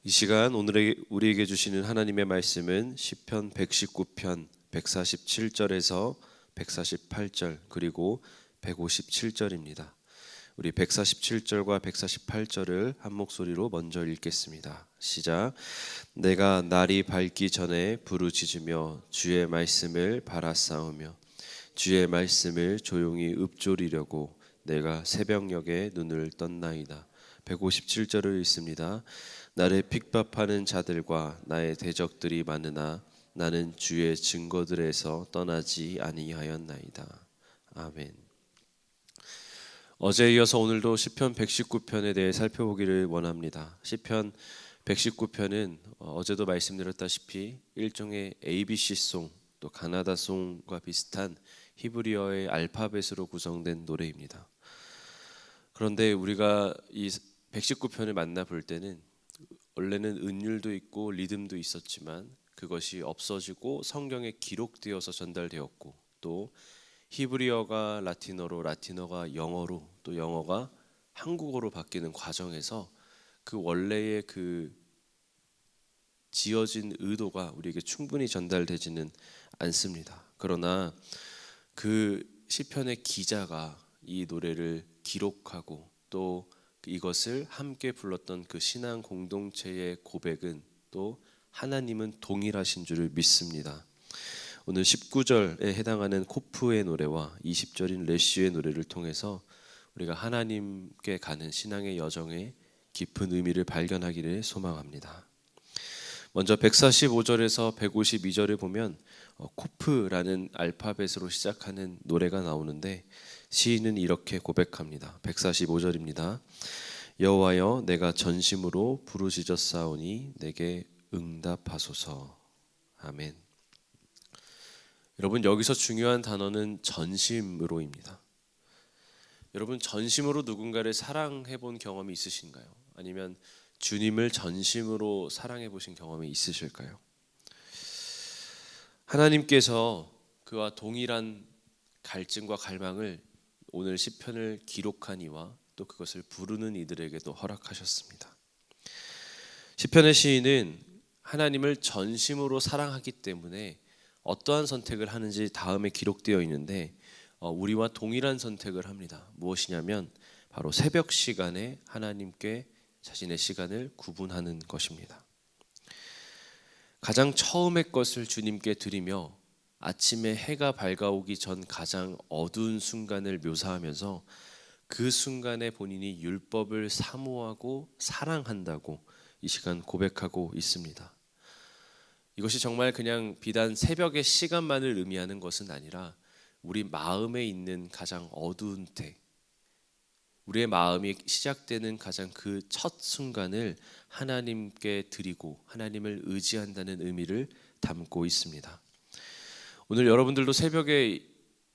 이 시간 우리에게 주시는 하나님의 말씀은 시편 119편 147절에서 148절 그리고 157절입니다. 우리 147절과 148절을 한 목소리로 먼저 읽겠습니다. 시작. 내가 날이 밝기 전에 부르짖으며 주의 말씀을 바라싸우며 주의 말씀을 조용히 읊조리려고 내가 새벽녘에 눈을 떴나이다. 157절을 읽습니다. 나를 핍박하는 자들과 나의 대적들이 많으나 나는 주의 증거들에서 떠나지 아니하였나이다. 아멘. 어제에 이어서 오늘도 시편 119편에 대해 살펴보기를 원합니다. 시편 119편은 어제도 말씀드렸다시피 일종의 ABC송 또 가나다송과 비슷한 히브리어의 알파벳으로 구성된 노래입니다. 그런데 우리가 이 119편을 만나볼 때는 원래는 은율도 있고 리듬도 있었지만 그것이 없어지고 성경에 기록되어서 전달되었고 또 히브리어가 라틴어로 라틴어가 영어로 또 영어가 한국어로 바뀌는 과정에서 그 원래의 그 지어진 의도가 우리에게 충분히 전달되지는 않습니다. 그러나 그 시편의 기자가 이 노래를 기록하고 또 이것을 함께 불렀던 그 신앙 공동체의 고백은 또 하나님은 동일하신 줄을 믿습니다. 오늘 19절에 해당하는 코프의 노래와 20절인 레쉬의 노래를 통해서 우리가 하나님께 가는 신앙의 여정의 깊은 의미를 발견하기를 소망합니다. 먼저 145절에서 152절을 보면 코프라는 알파벳으로 시작하는 노래가 나오는데 시인은 이렇게 고백합니다. 145절입니다. 여호와여 내가 전심으로 부르짖었사오니 내게 응답하소서. 아멘. 여러분 여기서 중요한 단어는 전심으로입니다. 여러분 전심으로 누군가를 사랑해 본 경험이 있으신가요? 아니면 주님을 전심으로 사랑해 보신 경험이 있으실까요? 하나님께서 그와 동일한 갈증과 갈망을 오늘 시편을 기록한 이와 또 그것을 부르는 이들에게도 허락하셨습니다. 시편의 시인은 하나님을 전심으로 사랑하기 때문에 어떠한 선택을 하는지 다음에 기록되어 있는데 우리와 동일한 선택을 합니다. 무엇이냐면 바로 새벽 시간에 하나님께 자신의 시간을 구분하는 것입니다. 가장 처음의 것을 주님께 드리며 아침에 해가 밝아오기 전 가장 어두운 순간을 묘사하면서 그 순간에 본인이 율법을 사모하고 사랑한다고 이 시간 고백하고 있습니다. 이것이 정말 그냥 비단 새벽의 시간만을 의미하는 것은 아니라 우리 마음에 있는 가장 어두운 때, 우리의 마음이 시작되는 가장 그 첫 순간을 하나님께 드리고 하나님을 의지한다는 의미를 담고 있습니다. 오늘 여러분들도 새벽에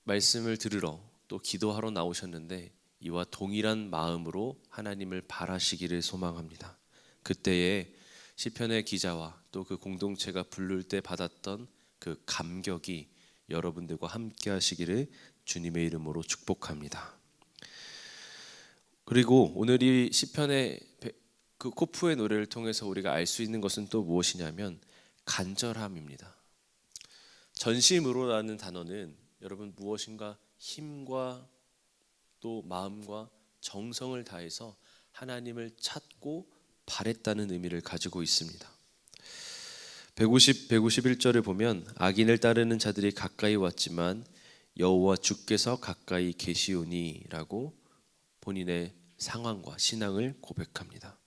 말씀을 들으러 또 기도하러 나오셨는데 이와 동일한 마음으로 하나님을 바라시기를 소망합니다. 그때에 시편의 기자와 또 그 공동체가 부를 때 받았던 그 감격이 여러분들과 함께 하시기를 주님의 이름으로 축복합니다. 그리고 오늘 이 시편의 그 코프의 노래를 통해서 우리가 알 수 있는 것은 또 무엇이냐면 간절함입니다. 전심으로라는 단어는 여러분 무엇인가 힘과 또 마음과 정성을 다해서 하나님을 찾고 바랬다는 의미를 가지고 있습니다. 151절을 보면 악인을 따르는 자들이 가까이 왔지만 여호와 주께서 가까이 계시오니 라고 본인의 상황과 신앙을 고백합니다.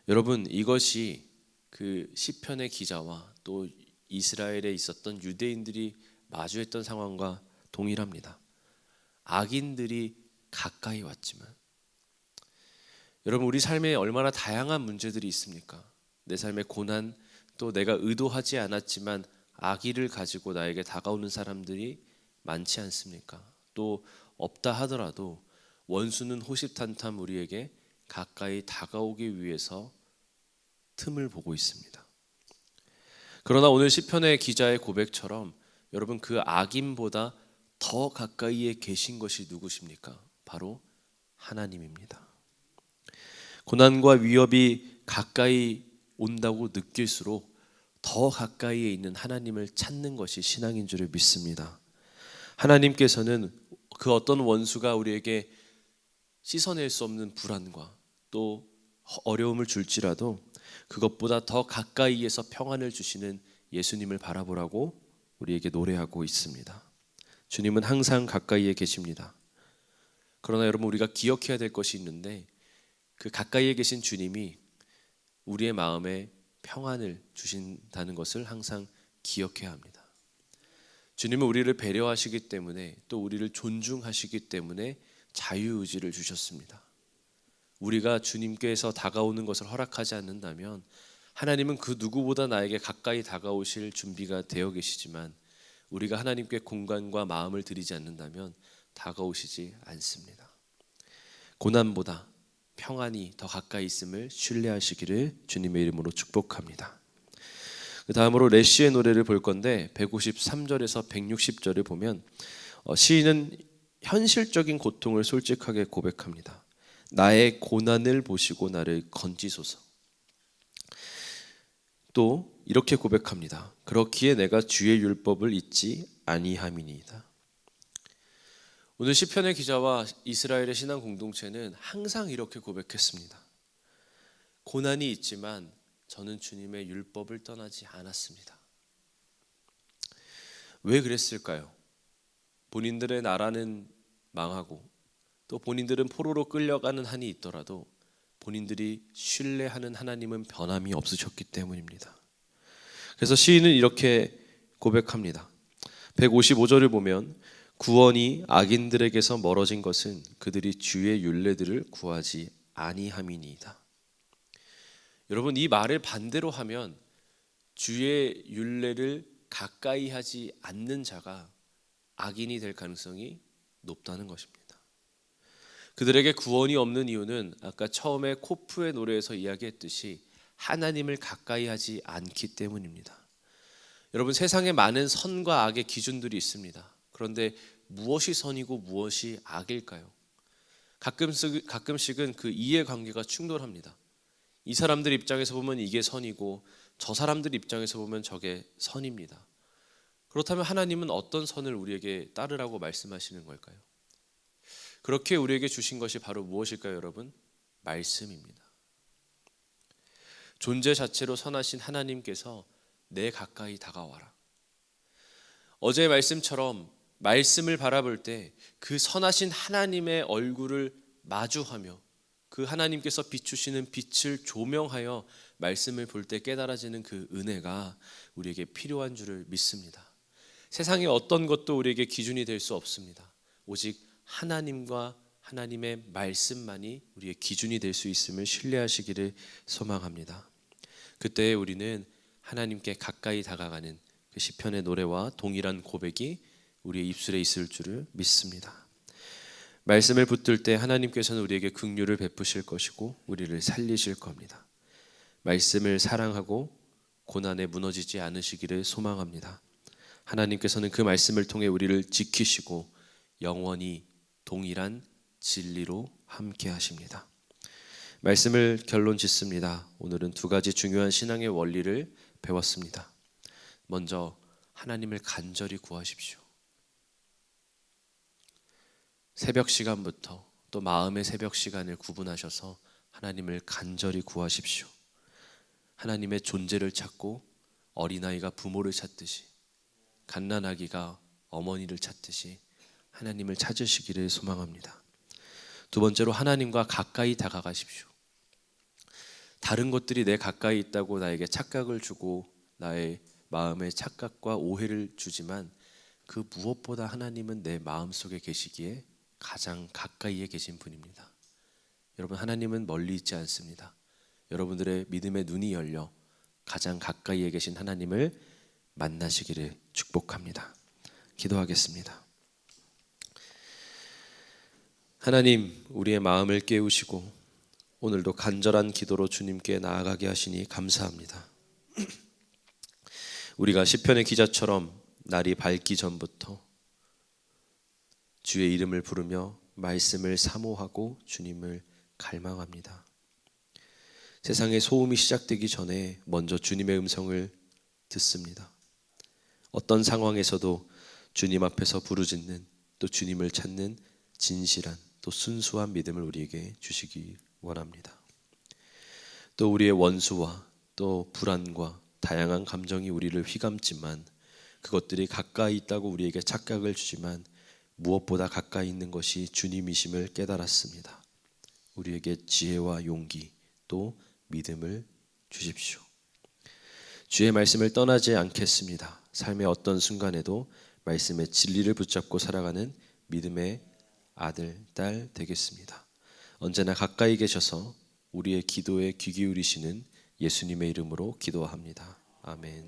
여러분 이것이 그 시편의 기자와 또 이스라엘에 있었던 유대인들이 마주했던 상황과 동일합니다. 악인들이 가까이 왔지만 여러분 우리 삶에 얼마나 다양한 문제들이 있습니까? 내 삶의 고난 또 내가 의도하지 않았지만 악의를 가지고 나에게 다가오는 사람들이 많지 않습니까? 또 없다 하더라도 원수는 호시탐탐 우리에게 가까이 다가오기 위해서 틈을 보고 있습니다. 그러나 오늘 시편의 기자의 고백처럼 여러분 그 악인보다 더 가까이에 계신 것이 누구십니까? 바로 하나님입니다. 고난과 위협이 가까이 온다고 느낄수록 더 가까이에 있는 하나님을 찾는 것이 신앙인 줄을 믿습니다. 하나님께서는 그 어떤 원수가 우리에게 씻어낼 수 없는 불안과 또 어려움을 줄지라도 그것보다 더 가까이에서 평안을 주시는 예수님을 바라보라고 우리에게 노래하고 있습니다. 주님은 항상 가까이에 계십니다. 그러나 여러분, 우리가 기억해야 될 것이 있는데, 그 가까이에 계신 주님이 우리의 마음에 평안을 주신다는 것을 항상 기억해야 합니다. 주님은 우리를 배려하시기 때문에, 또 우리를 존중하시기 때문에 자유의지를 주셨습니다. 우리가 주님께서 다가오는 것을 허락하지 않는다면 하나님은 그 누구보다 나에게 가까이 다가오실 준비가 되어 계시지만, 우리가 하나님께 공간과 마음을 드리지 않는다면 다가오시지 않습니다. 고난보다 평안이 더 가까이 있음을 신뢰하시기를 주님의 이름으로 축복합니다. 그 다음으로 레시의 노래를 볼 건데, 153절에서 160절을 보면 시인은 현실적인 고통을 솔직하게 고백합니다. 나의 고난을 보시고 나를 건지소서. 또 이렇게 고백합니다. 그렇기에 내가 주의 율법을 잊지 아니함이니이다. 오늘 시편의 기자와 이스라엘의 신앙 공동체는 항상 이렇게 고백했습니다. 고난이 있지만 저는 주님의 율법을 떠나지 않았습니다. 왜 그랬을까요? 본인들의 나라는 망하고 또 본인들은 포로로 끌려가는 한이 있더라도 본인들이 신뢰하는 하나님은 변함이 없으셨기 때문입니다. 그래서 시인은 이렇게 고백합니다. 155절을 보면 구원이 악인들에게서 멀어진 것은 그들이 주의 율례들을 구하지 아니함이니이다. 여러분, 이 말을 반대로 하면 주의 율례를 가까이 하지 않는 자가 악인이 될 가능성이 높다는 것입니다. 그들에게 구원이 없는 이유는 아까 처음에 코프의 노래에서 이야기했듯이 하나님을 가까이 하지 않기 때문입니다. 여러분, 세상에 많은 선과 악의 기준들이 있습니다. 그런데 무엇이 선이고 무엇이 악일까요? 가끔씩은 그 이해관계가 충돌합니다. 이 사람들 입장에서 보면 이게 선이고 저 사람들 입장에서 보면 저게 선입니다. 그렇다면 하나님은 어떤 선을 우리에게 따르라고 말씀하시는 걸까요? 그렇게 우리에게 주신 것이 바로 무엇일까요, 여러분? 말씀입니다. 존재 자체로 선하신 하나님께서 내 가까이 다가와라. 어제의 말씀처럼 말씀을 바라볼 때 그 선하신 하나님의 얼굴을 마주하며 그 하나님께서 비추시는 빛을 조명하여 말씀을 볼 때 깨달아지는 그 은혜가 우리에게 필요한 줄을 믿습니다. 세상의 어떤 것도 우리에게 기준이 될 수 없습니다. 오직 하나님과 하나님의 말씀만이 우리의 기준이 될 수 있음을 신뢰하시기를 소망합니다. 그때 우리는 하나님께 가까이 다가가는 그 시편의 노래와 동일한 고백이 우리의 입술에 있을 줄을 믿습니다. 말씀을 붙들 때 하나님께서는 우리에게 긍휼을 베푸실 것이고 우리를 살리실 겁니다. 말씀을 사랑하고 고난에 무너지지 않으시기를 소망합니다. 하나님께서는 그 말씀을 통해 우리를 지키시고 영원히 동일한 진리로 함께 하십니다. 말씀을 결론 짓습니다. 오늘은 두 가지 중요한 신앙의 원리를 배웠습니다. 먼저 하나님을 간절히 구하십시오. 새벽 시간부터 또 마음의 새벽 시간을 구분하셔서 하나님을 간절히 구하십시오. 하나님의 존재를 찾고 어린아이가 부모를 찾듯이, 갓난아기가 어머니를 찾듯이 하나님을 찾으시기를 소망합니다. 두 번째로 하나님과 가까이 다가가십시오. 다른 것들이 내 가까이 있다고 나에게 착각을 주고 나의 마음에 착각과 오해를 주지만 그 무엇보다 하나님은 내 마음속에 계시기에 가장 가까이에 계신 분입니다. 여러분, 하나님은 멀리 있지 않습니다. 여러분들의 믿음의 눈이 열려 가장 가까이에 계신 하나님을 만나시기를 축복합니다. 기도하겠습니다. 하나님, 우리의 마음을 깨우시고 오늘도 간절한 기도로 주님께 나아가게 하시니 감사합니다. 우리가 시편의 기자처럼 날이 밝기 전부터 주의 이름을 부르며 말씀을 사모하고 주님을 갈망합니다. 세상의 소음이 시작되기 전에 먼저 주님의 음성을 듣습니다. 어떤 상황에서도 주님 앞에서 부르짖는, 또 주님을 찾는 진실한 또 순수한 믿음을 우리에게 주시기 원합니다. 또 우리의 원수와 또 불안과 다양한 감정이 우리를 휘감지만, 그것들이 가까이 있다고 우리에게 착각을 주지만 무엇보다 가까이 있는 것이 주님이심을 깨달았습니다. 우리에게 지혜와 용기 또 믿음을 주십시오. 주의 말씀을 떠나지 않겠습니다. 삶의 어떤 순간에도 말씀의 진리를 붙잡고 살아가는 믿음의 아들, 딸 되겠습니다. 언제나 가까이 계셔서 우리의 기도에 귀 기울이시는 예수님의 이름으로 기도합니다. 아멘.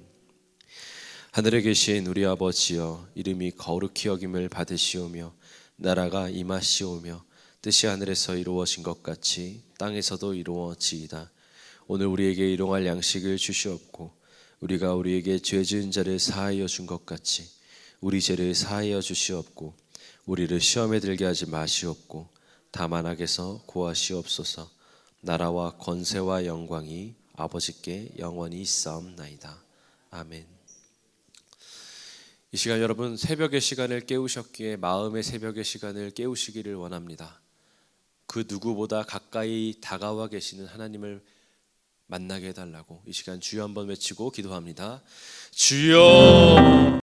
하늘에 계신 우리 아버지여, 이름이 거룩히 여김을 받으시오며 나라가 임하시오며 뜻이 하늘에서 이루어진 것 같이 땅에서도 이루어지이다. 오늘 우리에게 일용할 양식을 주시옵고 우리가 우리에게 죄 지은 자를 사하여 준 것 같이 우리 죄를 사하여 주시옵고 우리를 시험에 들게 하지 마시옵고 다만 악에서 구하시옵소서. 나라와 권세와 영광이 아버지께 영원히 있사옵나이다. 아멘. 이 시간 여러분 새벽의 시간을 깨우셨기에 마음의 새벽의 시간을 깨우시기를 원합니다. 그 누구보다 가까이 다가와 계시는 하나님을 만나게 해달라고 이 시간 주여 한번 외치고 기도합니다. 주여!